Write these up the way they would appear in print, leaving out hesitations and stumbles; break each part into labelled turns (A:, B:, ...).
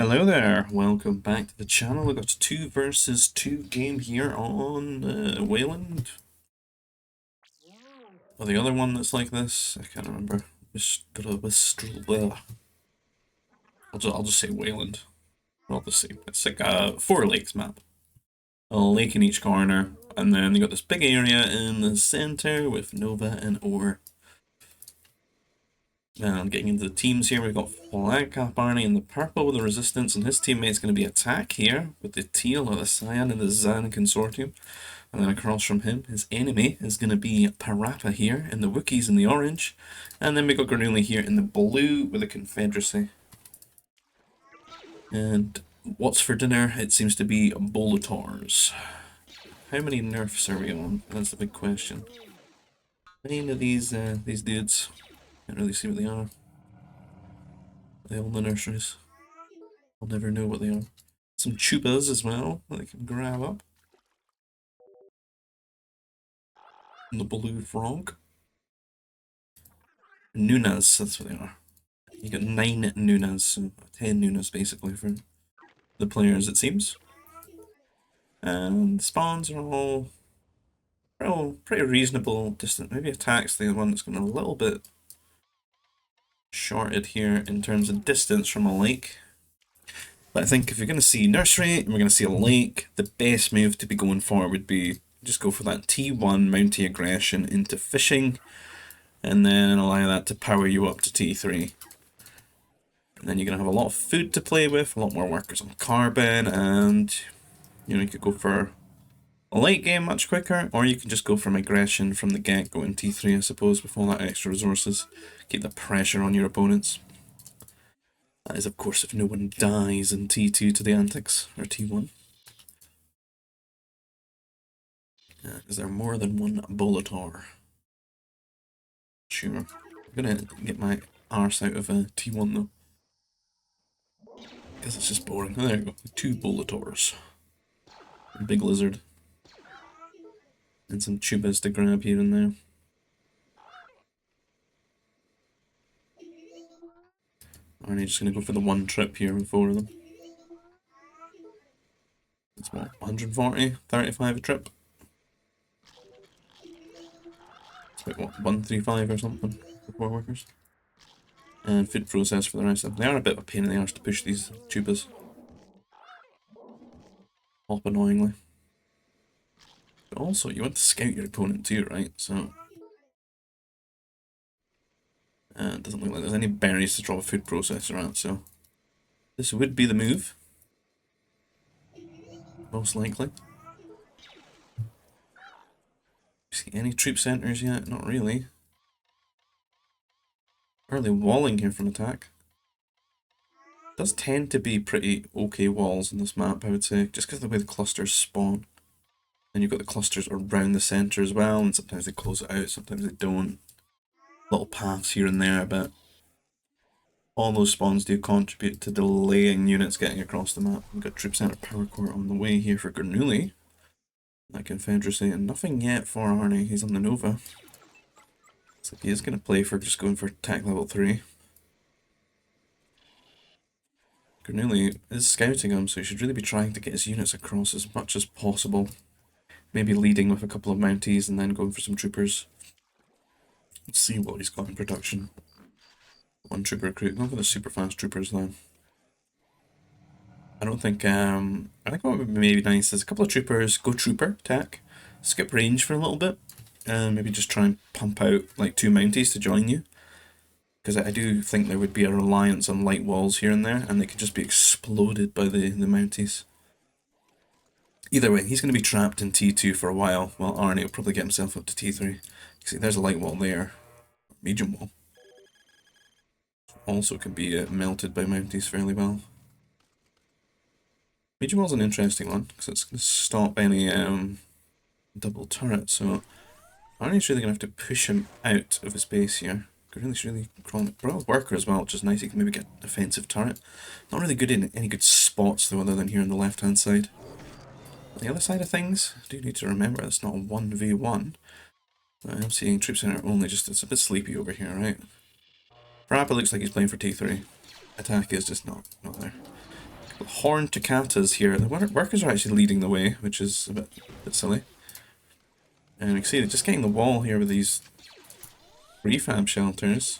A: Hello there, welcome back to the channel. We've got a 2 versus 2 game here on Wayland. Or the other one that's like this, I can't remember. I'll just say Wayland. All the same. It's like a 4 lakes map. A lake in each corner, and then you got this big area in the center with Nova and Ore. And getting into the teams here, we've got Flag Cap Arnie in the purple with the Resistance, and his teammate's going to be Attack here with the teal or the cyan and the Zan Consortium. And then across from him, his enemy is going to be Parappa here in the Wookiees in the orange. And then we got grenooli here in the blue with the Confederacy. And what's for dinner? It seems to be Bolators. How many nerfs are we on? That's the big question. Any of these dudes? Can't really see what they are. Are they all in the nurseries? I'll never know what they are. Some tubas as well that I can grab up. And the blue frog. Nunas, that's what they are. You got 9 Nunas, so 10 Nunas basically for the players, it seems. And the spawns are all pretty reasonable distance. Maybe Attack's the one that's going a little bit shorted here in terms of distance from a lake. But I think if you're going to see nursery and we're going to see a lake, the best move to be going for would be just go for that T1 Mountie aggression into fishing, and then allow that to power you up to T3. And then you're going to have a lot of food to play with, a lot more workers on carbon, and you could go for a late game much quicker, or you can just go from aggression from the get, go in T3 I suppose, with all that extra resources. Keep the pressure on your opponents. That is of course if no one dies in T2 to the antics, or T1. Is there more than one Bolator? Sure. I'm gonna get my arse out of a T1 though. Because it's just boring. Oh, there you go. 2 Bolators. A big lizard. And some tubas to grab here and there. Arnie just gonna go for the one trip here with 4 of them. It's what, 140? 35 a trip? It's like what, 135 or something for 4 workers? And food process for the rest of them. They are a bit of a pain in the arse to push these tubas. Hop annoyingly. But also, you want to scout your opponent too, right? So it doesn't look like there's any berries to drop a food processor at, so this would be the move. Most likely. See any troop centers yet? Not really. Early walling here from Attack. Does tend to be pretty okay walls in this map, I would say, just because of the way the clusters spawn. And you've got the clusters around the centre as well, and sometimes they close it out, sometimes they don't. Little paths here and there, but all those spawns do contribute to delaying units getting across the map. We've got Troop Centre Power Core on the way here for grenooli. That Confederacy, and nothing yet for Arnie. He's on the Nova. Looks like he is going to play for just going for Tech Level 3. Grenooli is scouting him, so he should really be trying to get his units across as much as possible. Maybe leading with a couple of Mounties and then going for some Troopers. Let's see what he's got in production. 1 Trooper recruit. Not for the super fast Troopers though. I don't think, I think what would be maybe nice is a couple of Troopers, go Trooper, tech, skip range for a little bit, and maybe just try and pump out like 2 Mounties to join you. Because I do think there would be a reliance on light walls here and there, and they could just be exploded by the Mounties. Either way, he's going to be trapped in T2 for a while Arnie will probably get himself up to T3. See, there's a light wall there. Medium wall. Also can be melted by Mounties fairly well. Medium wall's an interesting one, because it's going to stop any double turret, so Arnie's really going to have to push him out of his base here. Grenooli's really crawling. Brought a worker as well, which is nice. He can maybe get a defensive turret. Not really good in any good spots though, other than here on the left hand side. On the other side of things, I do need to remember it's not a 1v1. I am seeing Troop Center only, just it's a bit sleepy over here, right? Parappa looks like he's playing for T3. Attack is just not there. Horned Toccata's here. The workers are actually leading the way, which is a bit silly. And we can see they're just getting the wall here with these refab shelters.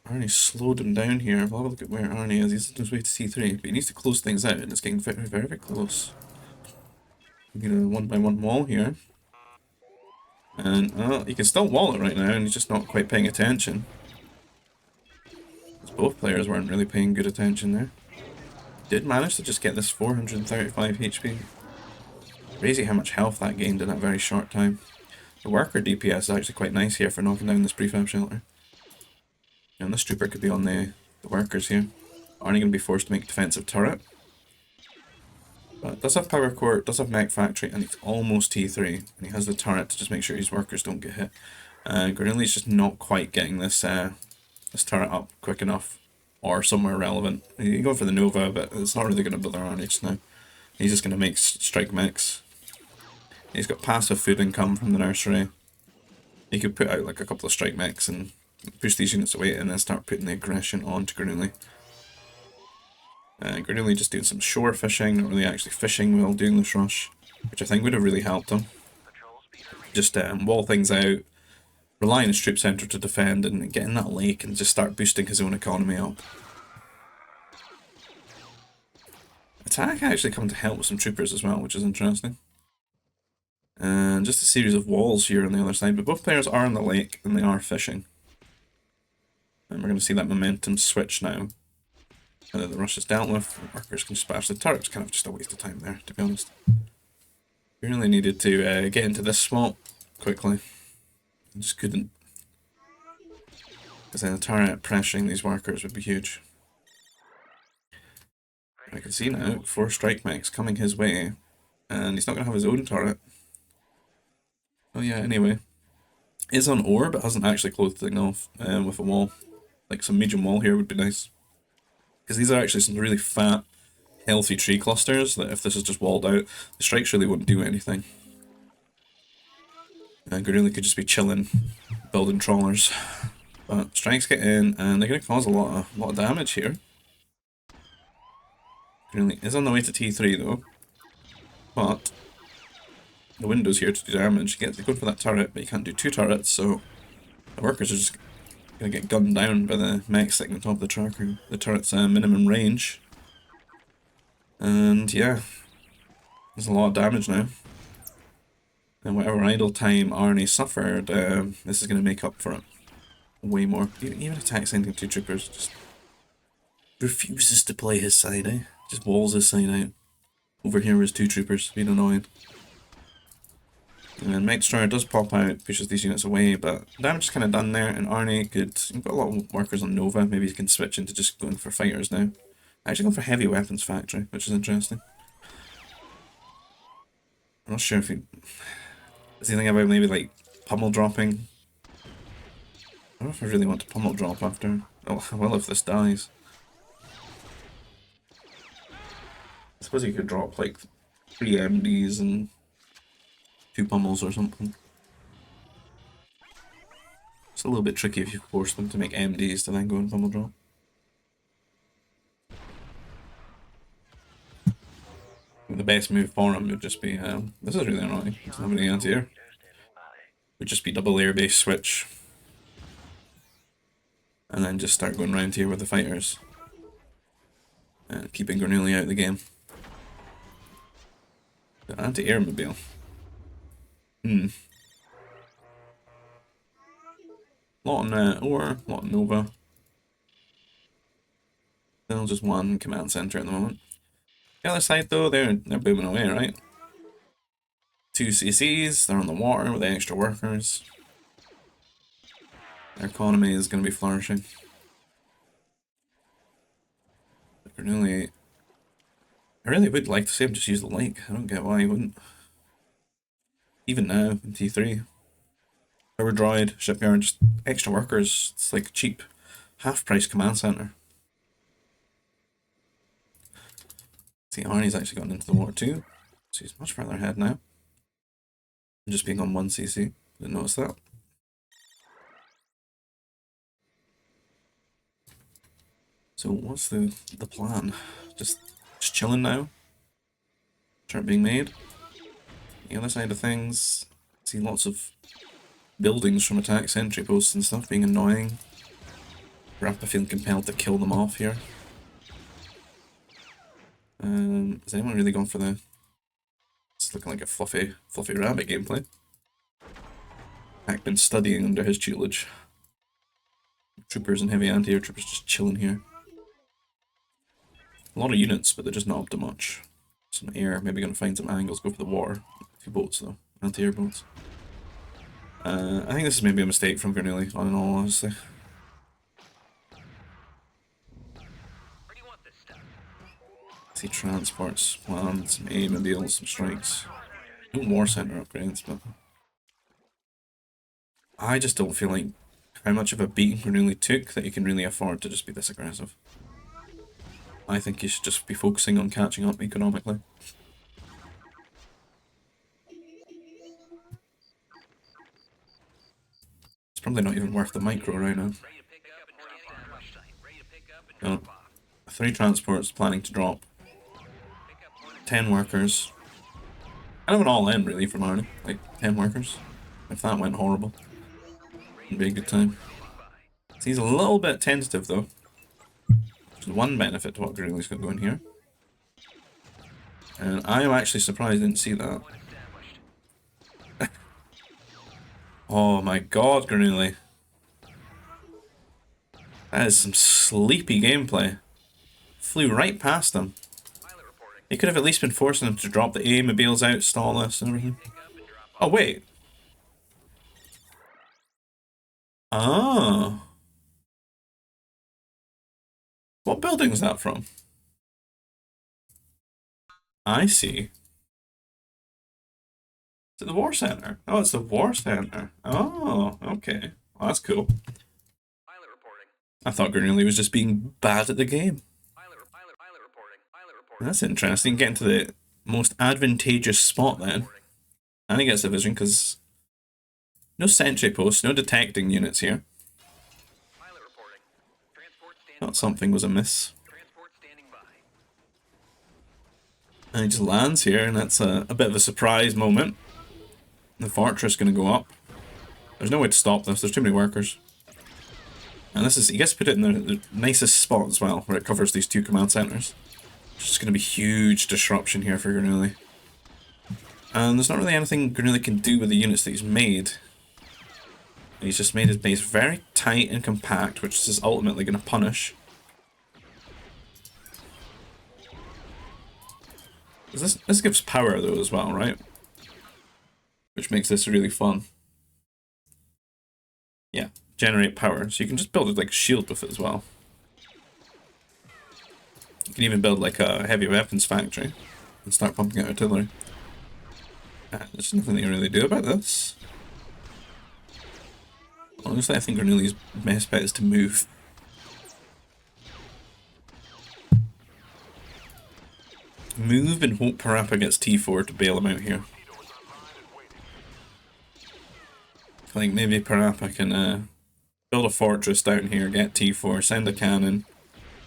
A: Arnie slowed him down here. We'll have a look at where Arnie is. He's on his way to C3, but he needs to close things out, and it's getting very, very, very close. We get a 1x1 wall here. And, he can still wall it right now, and he's just not quite paying attention. Both players weren't really paying good attention there. Did manage to just get this 435 HP. Crazy how much health that gained in that very short time. The worker DPS is actually quite nice here for knocking down this prefab shelter. And this trooper could be on the workers here. Aren't going to be forced to make a defensive turret. But does have power core, does have mech factory, and he's almost T3. And he has the turret to just make sure his workers don't get hit. Grenooli's just not quite getting this this turret up quick enough, or somewhere relevant. You go for the Nova, but it's not really going to bother Arnie just now. He's just going to make strike mechs. He's got passive food income from the nursery. He could put out like a couple of strike mechs and push these units away and then start putting the aggression onto Grenooli. Grenooli just doing some shore fishing, not really actually fishing while doing this rush, which I think would have really helped him. Just wall things out, rely on his troop centre to defend and get in that lake and just start boosting his own economy up. Attack actually come to help with some troopers as well, which is interesting. And just a series of walls here on the other side, but both players are in the lake and they are fishing. And we're going to see that momentum switch now. And then the rush is dealt with, the workers can smash the turrets. Kind of just a waste of time there, to be honest. We really needed to get into this spot quickly. I just couldn't. Because then the turret pressuring these workers would be huge. I can see now 4 strike mechs coming his way, and he's not going to have his own turret. Oh yeah, anyway. Is on ore, but hasn't actually closed the thing off with a wall. Like some medium wall here would be nice. Because these are actually some really fat, healthy tree clusters that if this is just walled out, the strikes really wouldn't do anything. And Grenooli could just be chilling, building trawlers. But strikes get in, and they're going to cause a lot of damage here. Grenooli is on the way to T3 though. But the window's here to do damage. He gets going for that turret, but he can't do 2 turrets, so the workers are just going to get gunned down by the mech sitting on top of the tracker. The turret's minimum range. And yeah, there's a lot of damage now. And whatever idle time Arnie suffered, this is going to make up for it. Way more. Even attack sending 2 troopers just refuses to play his side, eh? Just walls his side out. Over here is 2 troopers, being annoying. And then Mech Destroyer does pop out, pushes these units away, but damage is kind of done there, and Arnie could... You've got a lot of workers on Nova, maybe he can switch into just going for fighters now. Actually going for heavy weapons factory, which is interesting. I'm not sure if he... Is he thinking about maybe like pummel dropping? I don't know if I really want to pummel drop after. Oh, well, if this dies. I suppose you could drop like 3 MDs and 2 pummels or something. It's a little bit tricky if you force them to make MDs to then go and pummel drop. The best move for him would just be, this is really annoying, there's nobody anti-air. Would just be double air base switch. And then just start going round here with the fighters. And keeping Grenooli out of the game. The anti-air mobile. Lot on ore, lot on Nova. Still just 1 command center at the moment. The other side though, they're booming away, right? 2 CCs, they're on the water with the extra workers. Their economy is going to be flourishing. But Grenooli... I really would like to see him just use the lake. I don't get why he wouldn't. Even now, in T3. Power Droid, Shipyard, just extra workers. It's like cheap, half-price command center. See, Arnie's actually gotten into the water too. So he's much further ahead now. Just being on 1 CC. Didn't notice that. So what's the plan? Just chilling now? Start being made? The other side of things, see lots of buildings from attack sentry posts and stuff being annoying. Parappa feeling compelled to kill them off here. Has anyone really gone for the... It's looking like a fluffy rabbit gameplay. Hack been studying under his tutelage. Troopers and heavy anti-air troopers just chilling here. A lot of units, but they're just not up to much. Some air, maybe gonna find some angles, go for the water. A few boats though, anti-air boats. I think this is maybe a mistake from grenooli, all in all, honestly. See transports, plans, some A-mobiles, some strikes. No war center upgrades, but... I just don't feel like how much of a beating grenooli took that you can really afford to just be this aggressive. I think you should just be focusing on catching up economically. It's probably not even worth the micro right now. Oh, 3 transports planning to drop. 10 workers. Kind of an all-in really from Arnie, like 10 workers. If that went horrible, it'd be a good time. So he's a little bit tentative though. There's one benefit to what grenooli's got going here. And I am actually surprised I didn't see that. Oh my god, grenooli. That is some sleepy gameplay. Flew right past them. He could have at least been forcing them to drop the A-mobiles out, stall this and everything. Oh wait. Ah. What building is that from? I see. Is it the War Center? Oh, it's the War Center. Oh, okay. Well, that's cool. I thought grenooli was just being bad at the game. That's interesting. Getting to the most advantageous spot then. And he gets a vision because no sentry posts, no detecting units here. Thought something was amiss. And he just lands here, and that's a bit of a surprise moment. The fortress going to go up. There's no way to stop this, there's too many workers. And this is, he gets to put it in the nicest spot as well, where it covers these 2 command centers. It's just going to be huge disruption here for grenooli. And there's not really anything grenooli can do with the units that he's made. He's just made his base very tight and compact, which is ultimately going to punish. This gives power though as well, right? Which makes this really fun. Yeah, generate power. So you can just build it like a shield with it as well. You can even build like a heavy weapons factory and start pumping out artillery. There's nothing you can really do about this. Honestly, I think grenooli's best bet is to move. Move and hope Parappa gets T4 to bail him out here. I think maybe Parappa can build a fortress down here, get T4, send a cannon,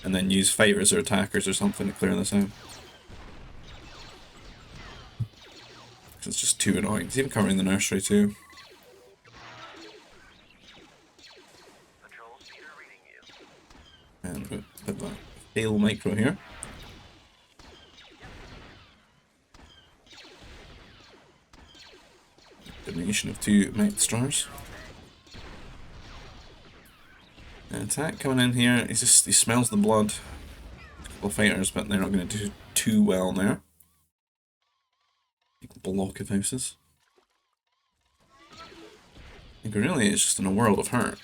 A: and then use fighters or attackers or something to clear this out. It's just too annoying. He's even covering the nursery too. And put that fail micro here. Donation of 2 Might Stars. An attack coming in here. He smells the blood. A couple of fighters, but they're not going to do too well there. Block of houses. And grenooli is just in a world of hurt.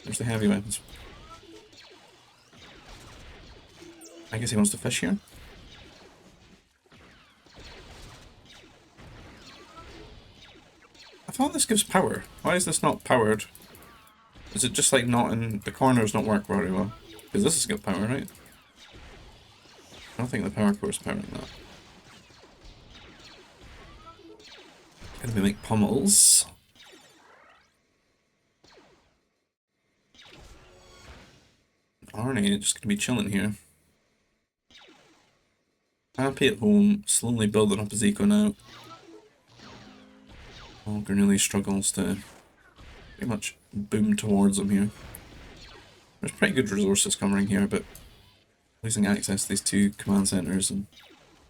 A: There's the heavy weapons. I guess he wants to fish here. I thought this gives power. Why is this not powered? Is it just like not in... the corners don't work very well? Because this has got power, right? I don't think the power core is powering that. Gonna be make pummels. Arnie just gonna be chilling here. Happy at home, slowly building up his eco now. While grenooli struggles to pretty much boom towards him here. There's pretty good resources coming here, but losing access to these two command centers and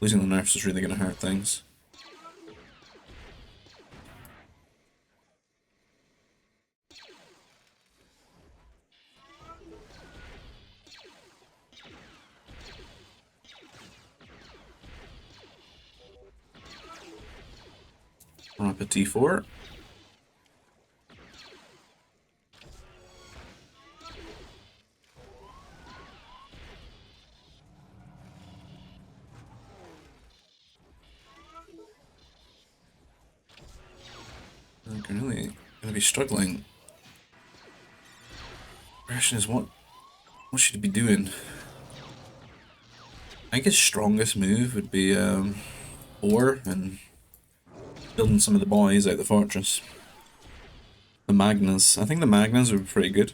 A: losing the nerfs is really going to hurt things. Rapid T4. They're really going to be struggling. The question is what should he be doing? I think his strongest move would be ore and building some of the boys out the fortress. The Magnas. I think the Magnas would be pretty good.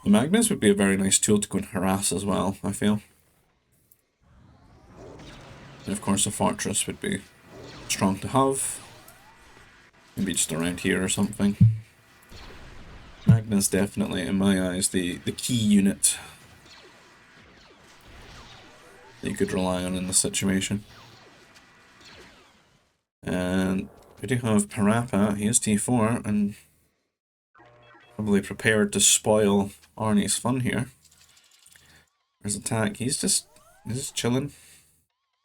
A: The Magnas would be a very nice tool to go and harass as well, I feel. And of course the fortress would be strong to have. Maybe just around here or something. Magna's definitely, in my eyes, the key unit that you could rely on in this situation. And we do have Parappa, he is T4, and probably prepared to spoil Arnie's fun here. There's attack, he's just chilling.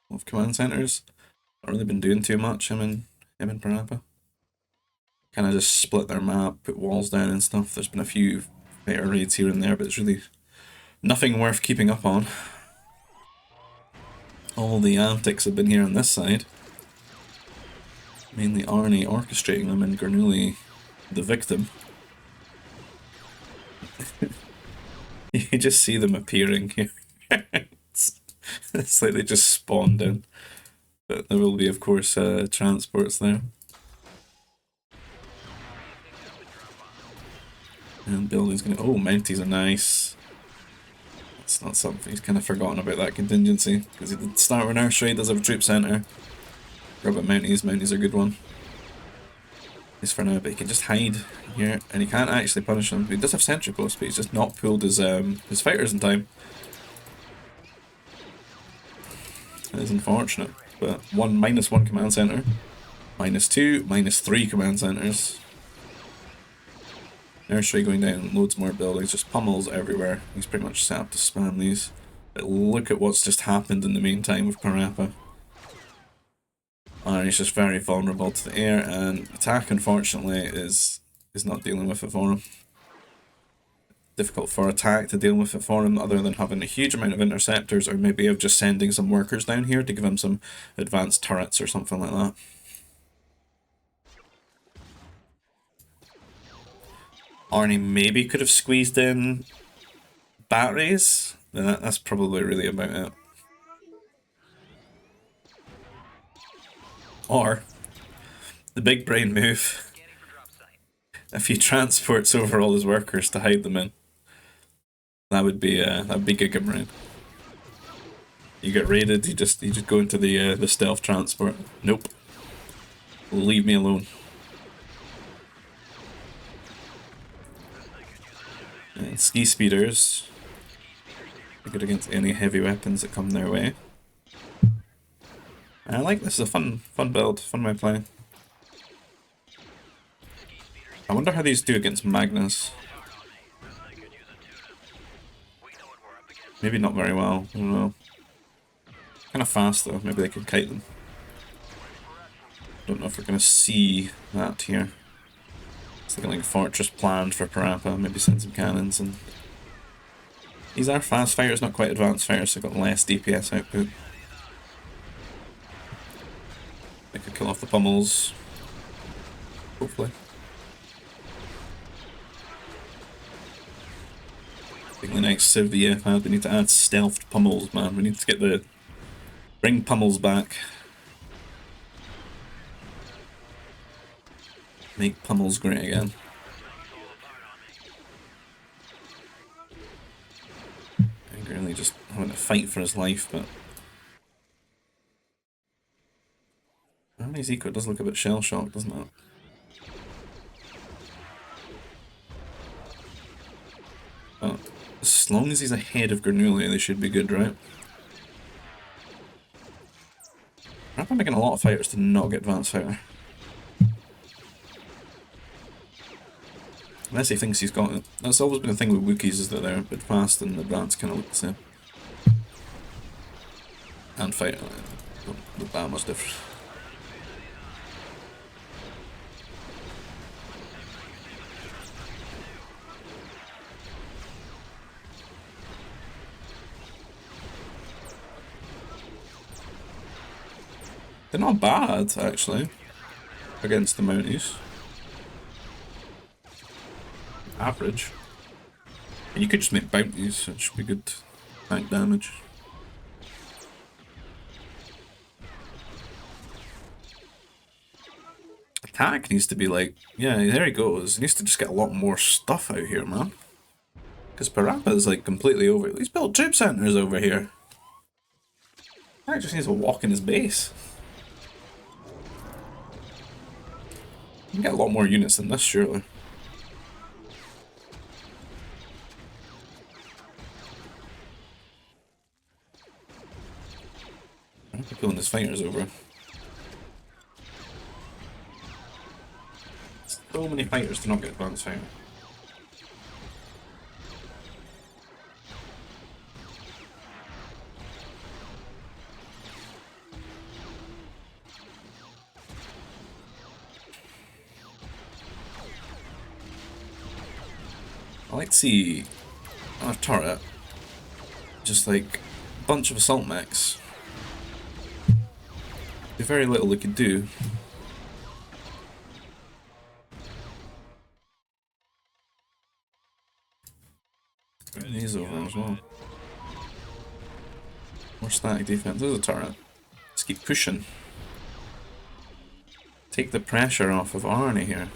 A: With command centers. Not really been doing too much, him and Parappa. Kind of just split their map, put walls down and stuff. There's been a few better raids here and there, but it's really nothing worth keeping up on. All the antics have been here on this side. Mainly Arnie orchestrating them and grenooli the victim. You just see them appearing here. It's like they just spawned in. But there will be, of course, transports there. And building's gonna... Oh, Mounties are nice. That's not something... He's kind of forgotten about that contingency. Because he did start with nursery, does have a troop centre. Grab at Mounties. Mounties are a good one. At least for now, but he can just hide here. And he can't actually punish them. He does have sentry posts, but he's just not pulled his fighters in time. That is unfortunate. But -1 command centre. -2, -3 command centres. Nursery going down, loads more buildings, just pummels everywhere. He's pretty much set up to spam these. But look at what's just happened in the meantime with Parappa. And he's just very vulnerable to the air, and attack unfortunately is not dealing with it for him. Difficult for attack to deal with it for him, other than having a huge amount of interceptors, or maybe of just sending some workers down here to give him some advanced turrets or something like that. Arnie maybe could have squeezed in batteries, then that's probably really about it. Or, the big brain move, a few transports over all his workers to hide them in. That would be Giga Brain. You get raided, you just go into the stealth transport. Nope. Leave me alone. And ski speeders. They're good against any heavy weapons that come their way. I like this. Is a fun build, fun way of playing. I wonder how these do against Magnus. Maybe not very well. I don't know. Kind of fast though. Maybe they could kite them. Don't know if we're gonna see that here. It's looking like a fortress planned for Parappa. Maybe send some cannons and. These are fast fighters, not quite advanced fighters, so they've got less DPS output. They could kill off the pummels. Hopefully. I think the next Civ the EF had, we need to add stealthed pummels, man. We need to get bring pummels back. Make pummels great again. Really just having to fight for his life, but... Arnie's eco does look a bit shell-shocked, doesn't it? But as long as he's ahead of Grenooli, they should be good, right? I'm making a lot of fighters to not get advanced fighter. Unless he thinks he's got it. That's always been a thing with Wookiees, is that they're a bit fast and advanced kind of look the same. And fighter, not that much different. They're not bad, actually, against the Mounties. Average. And you could just make bounties, so it should be good tank damage. Attack needs to be like, yeah, there he goes. He needs to just get a lot more stuff out here, man. Because Parappa is like completely over. He's built troop centers over here. I just needs to walk in his base. You can get a lot more units than this, surely. I'm pulling his fighters over. So many fighters to not get advanced fighter. I like to see on a turret just like a bunch of assault mechs. There's very little they could do. These over as well. More static defense. There's a turret. Let's keep pushing. Take the pressure off of Arnie here.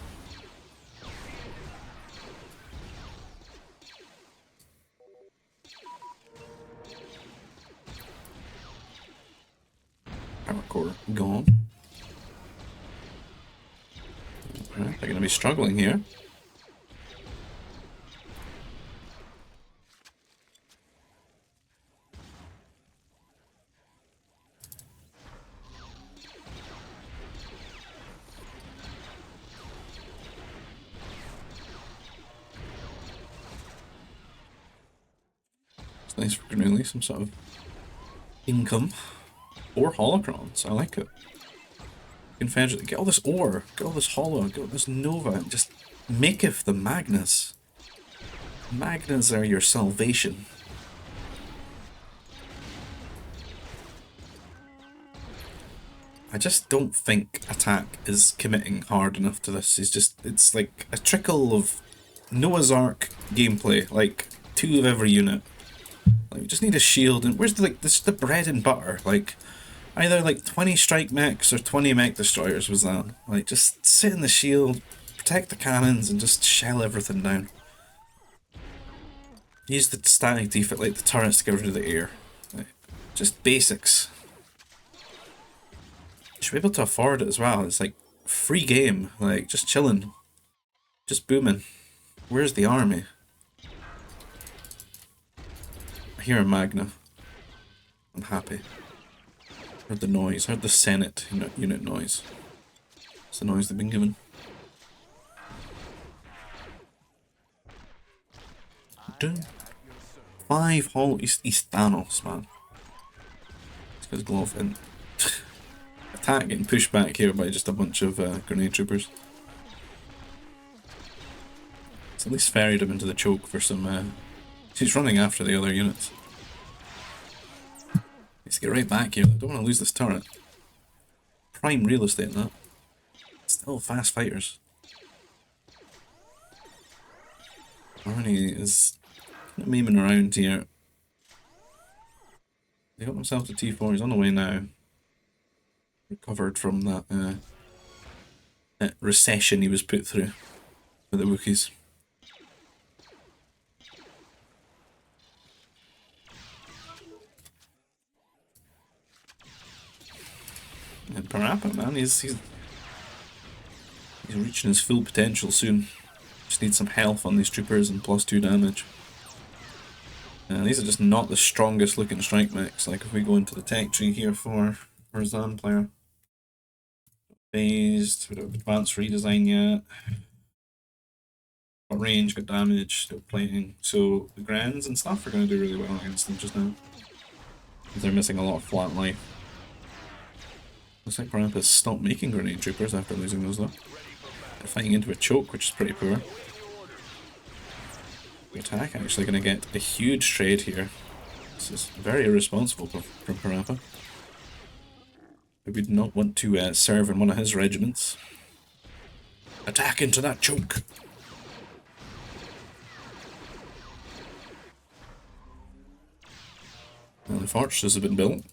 A: Power core gone. Alright, they're going to be struggling here. It's nice for grenooli, some sort of income. Or holocrons, I like it. Confederate, get all this ore, get all this hollow, get all this nova, and just maketh the magnas. Magnas are your salvation. I just don't think Attack is committing hard enough to this. It's like a trickle of Noah's Ark gameplay, like 2 of every unit. Like, we just need a shield, and where's the bread and butter? Like, either like 20 strike mechs or 20 mech destroyers was that. Like, just sit in the shield, protect the cannons, and just shell everything down. Use the static defense, like the turrets, to get rid of the air. Like, just basics. Should be able to afford it as well. It's like free game, like just chilling, just booming. Where's the army? I hear a Magna. I'm happy. Heard the noise. Heard the Senate unit noise. It's the noise they've been given. Dun. 5 hollow. He's Thanos, man. It's got his glove in. Attack getting pushed back here by just a bunch of grenade troopers. It's at least ferried him into the choke for some. He's running after the other units. Needs to get right back here. I don't want to lose this turret. Prime real estate, that. Still fast fighters. Arnie is kind of memeing around here. He got himself to T4. He's on the way now. Recovered from that recession he was put through with the Wookiees. And Parappa, man, he's reaching his full potential soon. Just need some health on these troopers and +2 damage. And these are just not the strongest looking strike mechs. Like if we go into the tech tree here for Zan player. Phased, we don't have advanced redesign yet. Got range, got damage, still plating. So the Grans and stuff are going to do really well against them just now. They're missing a lot of flat life. Looks like Parappa's stopped making grenade troopers after losing those though. They're fighting into a choke, which is pretty poor. The attack actually going to get a huge trade here. This is very irresponsible from Parappa. We would not want to serve in one of his regiments. Attack into that choke! Well, the fortress has been built.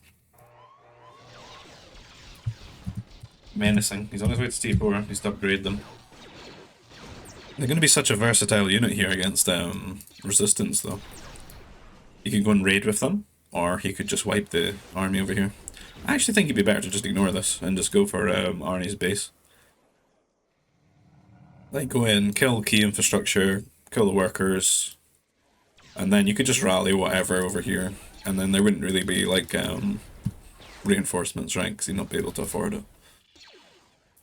A: Menacing. He's on his way to T4. He's to upgrade them. They're going to be such a versatile unit here against resistance, though. You could go and raid with them, or he could just wipe the army over here. I actually think it'd be better to just ignore this and just go for Arnie's base. Like, go in, kill key infrastructure, kill the workers, and then you could just rally whatever over here, and then there wouldn't really be, like, reinforcements, right? Because you'd not be able to afford it.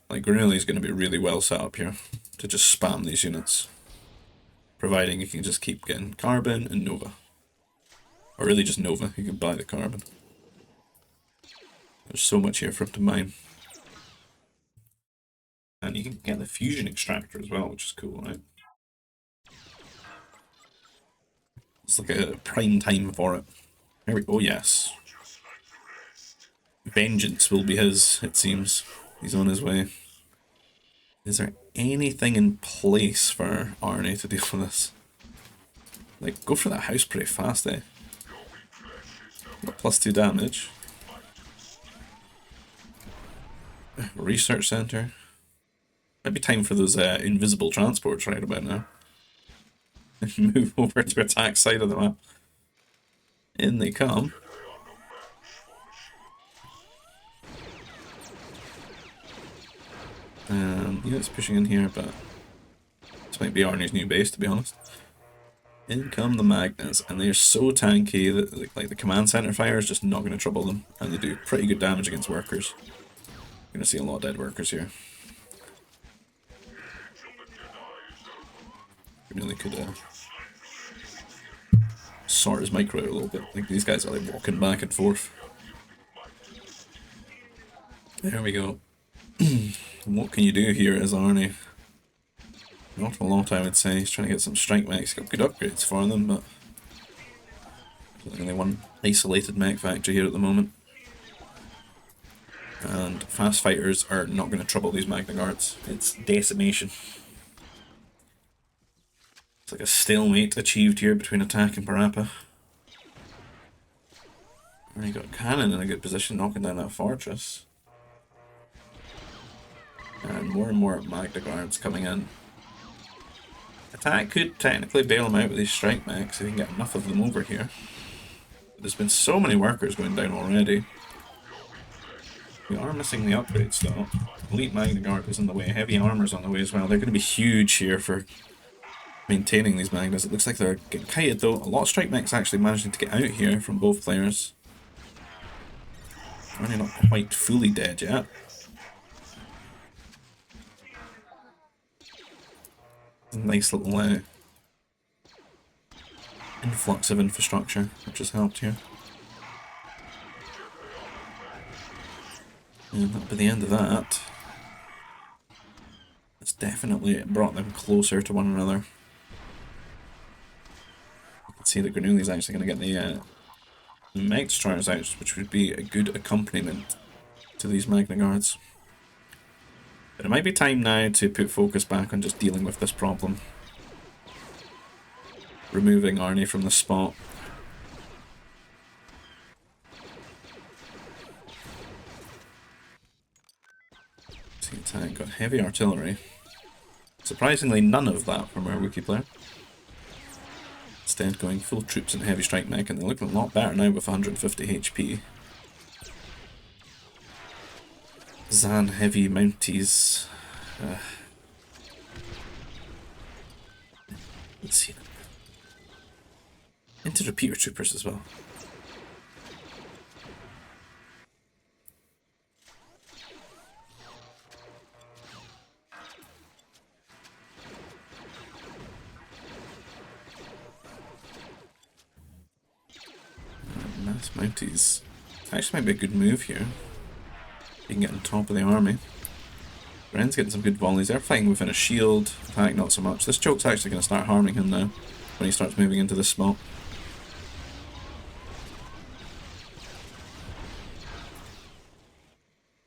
A: Like, grenooli is going to be really well set up here to just spam these units. Providing you can just keep getting carbon and Nova. Or really just Nova, you can buy the carbon. There's so much here for him to mine. And you can get the fusion extractor as well, which is cool, right? It's like a prime time for it. There we go, oh yes. Vengeance will be his, it seems. He's on his way. Is there anything in place for Arnie to deal with this? Like, go for that house pretty fast, eh? Got +2 damage. Research center. Might be time for those invisible transports right about now. Move over to attack side of the map. In they come. Yeah, it's pushing in here, but this might be Arnie's new base, to be honest. In come the magnets, and they're so tanky that like the command center fire is just not going to trouble them, and they do pretty good damage against workers. You're going to see a lot of dead workers here. Really could sort his micro out a little bit. Like these guys are like walking back and forth. There we go. What can you do here as Arnie? Not a lot, I would say. He's trying to get some strike mechs. Got good upgrades for them, but there's only one isolated mech factory here at the moment. And fast fighters are not going to trouble these Magna Guards. It's decimation. It's like a stalemate achieved here between attack and Parappa. And he got a cannon in a good position, knocking down that fortress. And more Magna Guards coming in. Attack could technically bail him out with these strike mechs if he can get enough of them over here. But there's been so many workers going down already. We are missing the upgrades though. Elite Magna Guard is in the way, heavy armor's on the way as well. They're going to be huge here for maintaining these Magnas. It looks like they're getting kited though. A lot of strike mechs actually managing to get out here from both players. Only not quite fully dead yet. Nice little influx of infrastructure, which has helped here. And that'll be the end of that. It's definitely brought them closer to one another. You can see that grenooli is actually going to get the Meg Destroyers out, which would be a good accompaniment to these Magna Guards. But it might be time now to put focus back on just dealing with this problem. Removing Arnie from the spot. See, attack got heavy artillery. Surprisingly, none of that from our wiki player. Instead, going full troops and heavy strike mech, and they're looking a lot better now with 150 HP. Zan heavy Mounties. Let's see. Into repeater troopers as well. Mass Mounties. Actually might be a good move here. You can get on top of the army. Ren's getting some good volleys. They're fighting within a shield. Attack not so much. This choke's actually going to start harming him now when he starts moving into this spot.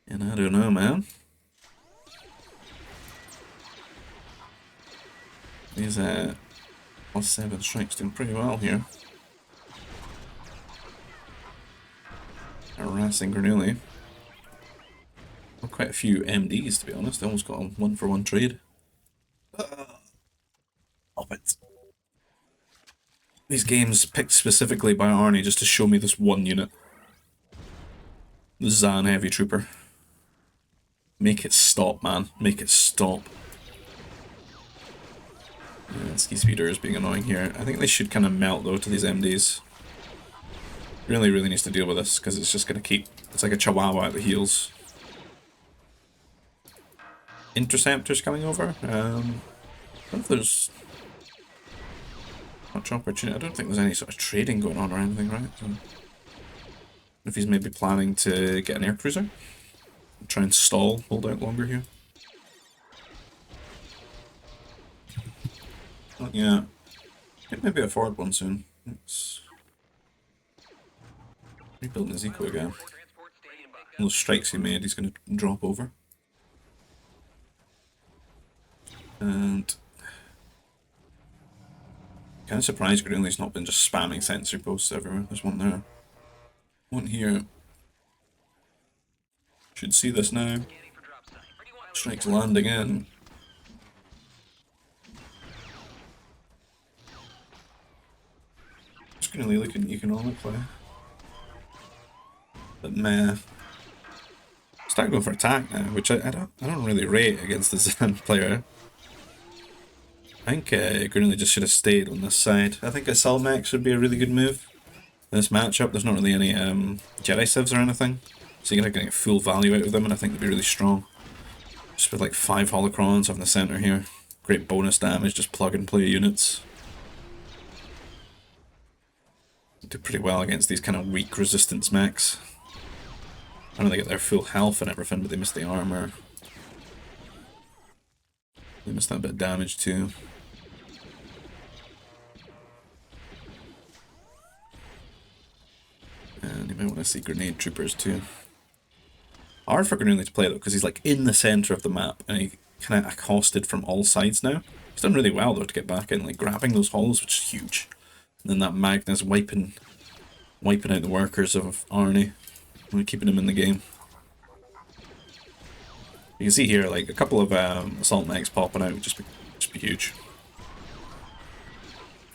A: And I don't know, man. These +7 strikes doing pretty well here. Harassing grenooli. Well, quite a few MDs, to be honest. They almost got a 1-for-1 trade. Stop it. These games picked specifically by Arnie just to show me this one unit. The Zan Heavy Trooper. Make it stop, man. Make it stop. Yeah, Ski Speeder is being annoying here. I think they should kind of melt, though, to these MDs. Really needs to deal with this, because it's just going to keep... It's like a chihuahua at the heels. Interceptors coming over. I don't know if there's much opportunity. I don't think there's any sort of trading going on or anything, right? So, if he's maybe planning to get an air cruiser, try and stall, hold out longer here. Oh, yeah, maybe afford one soon. It's rebuilding his eco again. All those strikes he made, he's going to drop over. And kind of surprised grenooli's not been just spamming sentry posts everywhere. There's one there. One here. Should see this now. Strikes land again. Just grenooli looking economically. But meh. Start going for attack now, which I don't really rate against the Zan player. I think grenooli just should have stayed on this side. I think a Selmax would be a really good move. In this matchup, there's not really any Jedi Civs or anything, so you're going to get full value out of them, and I think they'd be really strong. Just with like 5 holocrons on the center here. Great bonus damage, just plug and play units. Do pretty well against these kind of weak resistance mechs. I know they get their full health and everything, but they miss the armor. They miss that bit of damage too. And you might want to see grenade troopers too. Hard for grenooli to play though, because he's like in the centre of the map and he kind of accosted from all sides now. He's done really well though to get back in, like grabbing those holes, which is huge. And then that Magnus wiping out the workers of Arnie and keeping him in the game. You can see here like a couple of assault mechs popping out, just be huge.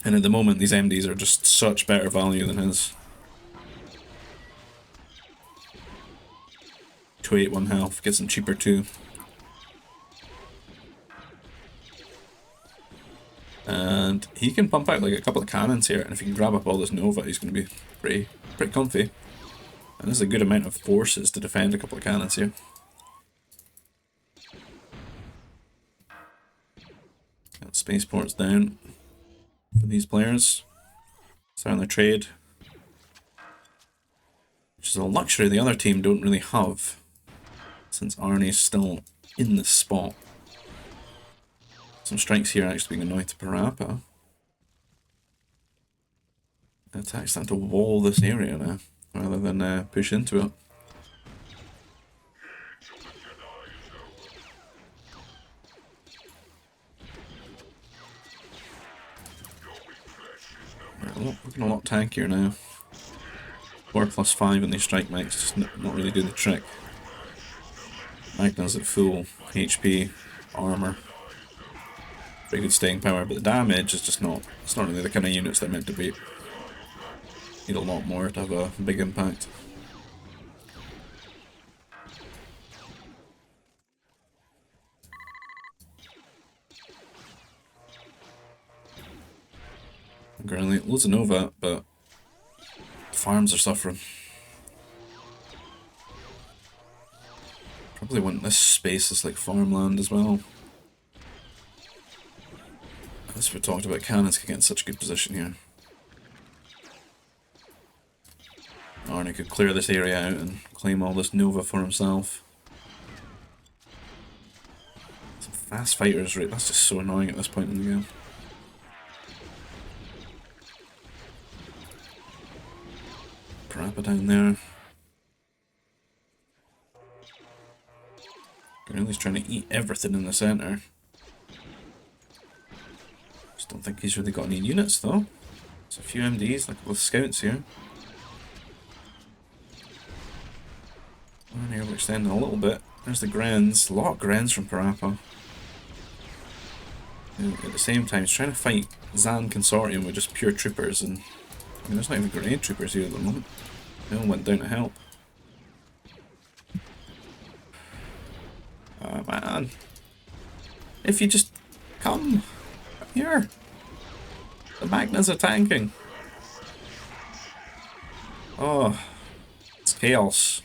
A: And at the moment these MDs are just such better value than his. 281 health, gets them cheaper too. And he can pump out like a couple of cannons here, and if he can grab up all this Nova, he's going to be pretty comfy. And there's a good amount of forces to defend a couple of cannons here. Got spaceports down for these players. Starting their trade. Which is a luxury the other team don't really have, since Arnie's still in the spot. Some strikes here actually being annoyed to Parappa. The attack's starting to wall this area now, rather than push into it. Looking a lot tankier now. 4+5 in these strike mechs, just not really doing the trick. Magnus at full HP, armor. Pretty good staying power, but the damage is just not, it's not really the kind of units they're meant to be. Need a lot more to have a big impact. loads of Nova, but farms are suffering. Probably want this space as like farmland as well. As we talked about, cannons can get in such a good position here. Arnie could clear this area out and claim all this Nova for himself. Some fast fighters, right? That's just so annoying at this point in the game. Parappa down there. Grenooli's trying to eat everything in the centre. Just don't think he's really got any units though. There's a few MDs, like a couple of scouts here. And here we're extending a little bit. There's the Grens. A lot of Grens from Parappa. And at the same time, he's trying to fight Zan Consortium with just pure troopers, and I mean, there's not even grenade troopers here at the moment. They all went down to help. Oh man. If you just come here. The Magnas are tanking. Oh, it's chaos.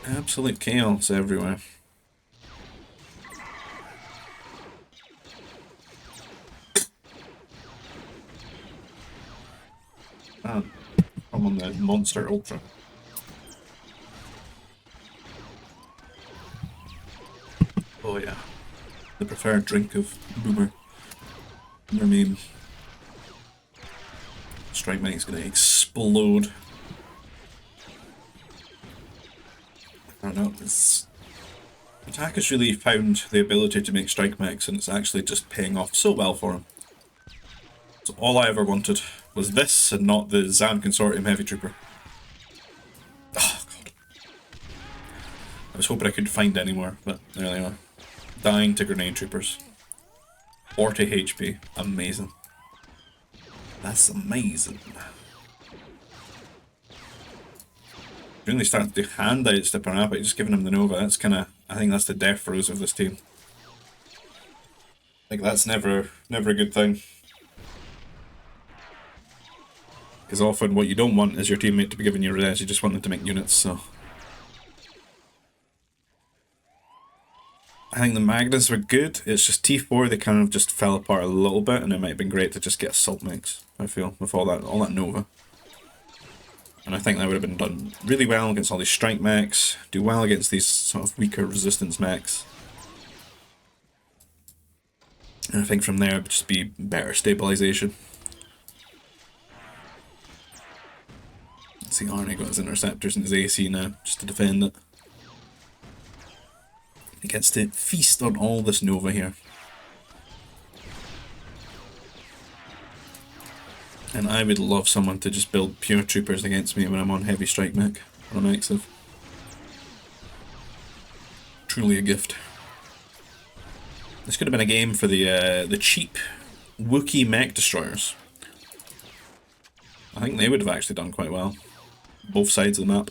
A: Absolute chaos everywhere. Man, I'm on the Monster Ultra. Oh yeah. The preferred drink of Boomer. Their name. Strike Mike's gonna explode. I don't know, it's... Attack has really found the ability to make strike mechs, and it's actually just paying off so well for him. So all I ever wanted was this, and not the Zan Consortium Heavy Trooper. Oh god. I was hoping I could find any more, but there they are. Dying to grenade troopers. 40 HP. Amazing. That's amazing. Really starting to do handouts to Parappa, just giving him the Nova. That's kind of, I think that's the death throes of this team. Like that's never a good thing. Because often what you don't want is your teammate to be giving you res, you just want them to make units, so. I think the Magnus were good, it's just T4 they kind of just fell apart a little bit, and it might have been great to just get assault mix, I feel, with all that Nova. And I think that would have been done really well against all these strike mechs, do well against these sort of weaker resistance mechs. And I think from there it would just be better stabilization. Let's see, Arnie got his interceptors and his AC now, just to defend it. He gets to feast on all this Nova here. And I would love someone to just build pure troopers against me when I'm on heavy strike mech, when I'm active. Truly a gift. This could have been a game for the cheap Wookiee mech destroyers. I think they would have actually done quite well. Both sides of the map.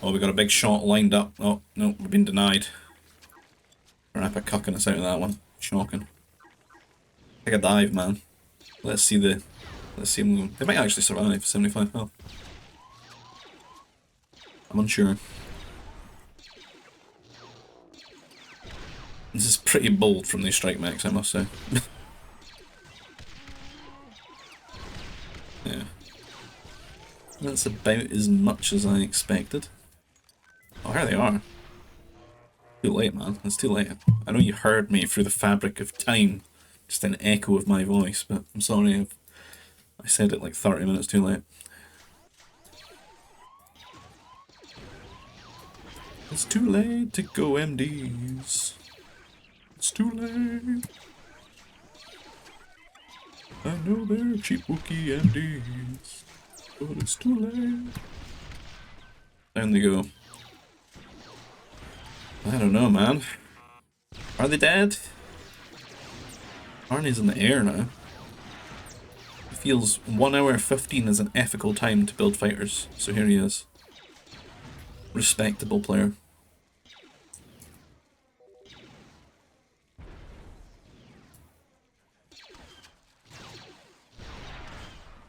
A: Oh, we got a big shot lined up. Oh, no, we've been denied. Parappa cucking us out of that one. Shocking. Take a dive, man. Let's see them go. They might actually survive 75 health. I'm unsure. This is pretty bold from these strike mechs, I must say. Yeah. That's about as much as I expected. Oh, here they are. Too late, man. It's too late. I know you heard me through the fabric of time. Just an echo of my voice, but I'm sorry I said it like 30 minutes too late. It's too late to go MDs. It's too late. I know they're cheap Wookiee MDs, but it's too late. Down they go. I don't know, man. Are they dead? Arnie's in the air now. It feels 1 hour 15 is an ethical time to build fighters, so here he is. Respectable player.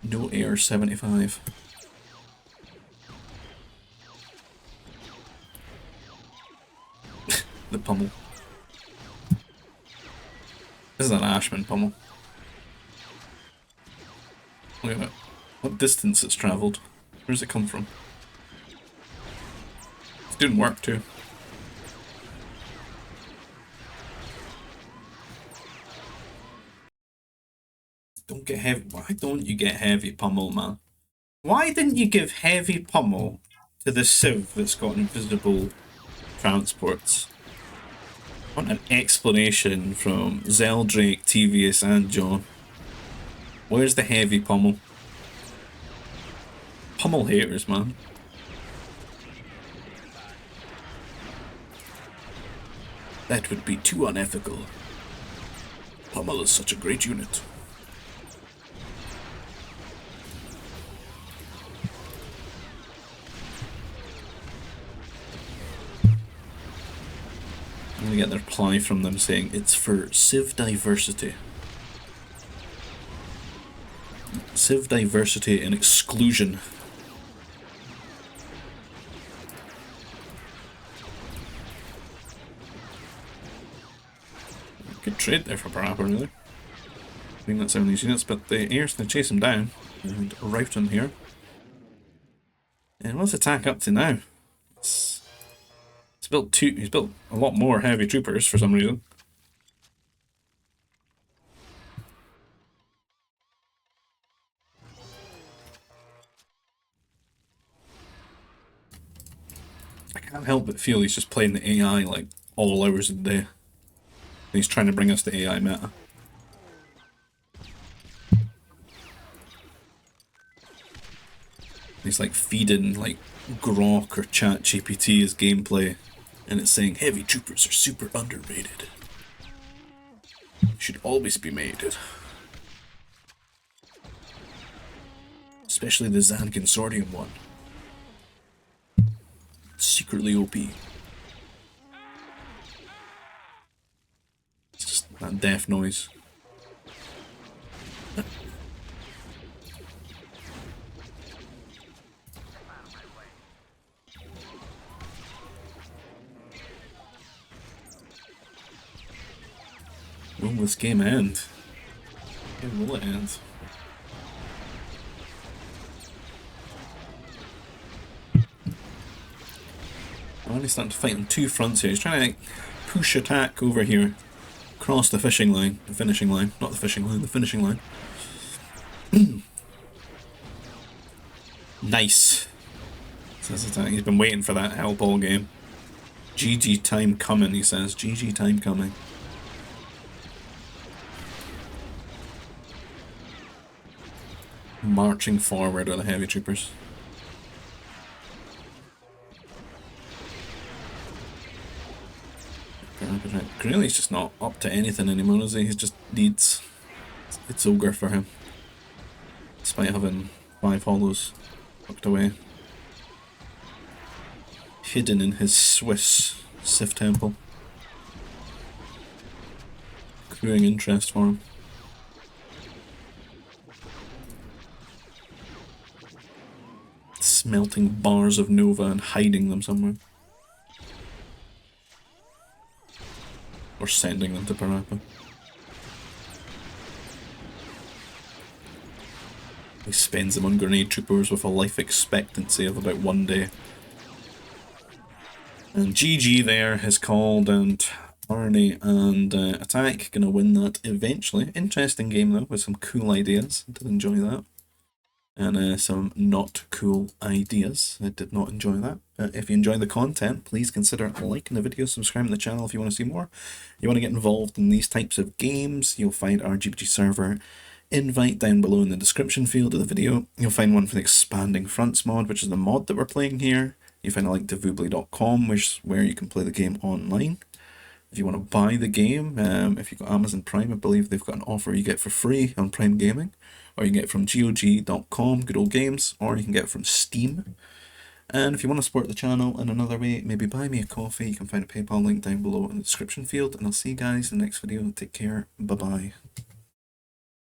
A: No air 75. The pummel. This is an Ashman pummel. Look at it. What distance it's travelled. Where's it come from? It's doing work too. Don't get heavy. Why don't you get heavy pummel, man? Why didn't you give heavy pummel to the Civ that's got invisible transports? I want an explanation from Zeldrake, Tivius, and John. Where's the heavy pummel? Pummel haters, man. That would be too unethical. Pummel is such a great unit. I'm gonna get the reply from them saying it's for Civ diversity. Civ diversity and exclusion. Good trade there for parappa, really. I think that's 7 of these units, but the air's gonna chase him down and rout him here. And what's attack up to now? He's built a lot more heavy troopers for some reason. I can't help but feel he's just playing the AI like all hours of the day. He's trying to bring us the AI meta. He's like feeding like Grok or ChatGPT his gameplay, and it's saying heavy troopers are super underrated. Should always be made. Especially the Zan Consortium one. Secretly OP. It's just that death noise. When will this game end? When will it end? I'm only starting to fight on two fronts here. He's trying to like, push attack over here. Across the fishing line. The finishing line. Not the fishing line, the finishing line. Nice. He's been waiting for that hellball game. GG time coming, he says. GG time coming. Marching forward are the heavy troopers. Greenooli's just not up to anything anymore, is he? He just needs... It's ogre for him. Despite having 5 hollows tucked away. Hidden in his Swiss Civ temple. Accruing interest for him. Smelting bars of Nova and hiding them somewhere. Or sending them to Parappa. He spends them on grenade troopers with a life expectancy of about 1 day. And GG there is called, and Arnie and Attack gonna win that eventually. Interesting game though, with some cool ideas. I did enjoy that. And some not cool ideas. I did not enjoy that. If you enjoy the content, please consider liking the video, subscribing to the channel if you want to see more. You want to get involved in these types of games, you'll find our GBG server invite down below in the description field of the video. You'll find one for the Expanding Fronts mod, which is the mod that we're playing here. You find a link to voobly.com, which is where you can play the game online. If you want to buy the game, if you've got Amazon Prime, I believe they've got an offer you get for free on Prime Gaming. Or you can get it from GOG.com, good old games, or you can get it from Steam. And if you want to support the channel in another way, maybe buy me a coffee, you can find a PayPal link down below in the description field. And I'll see you guys in the next video. Take care. Bye-bye.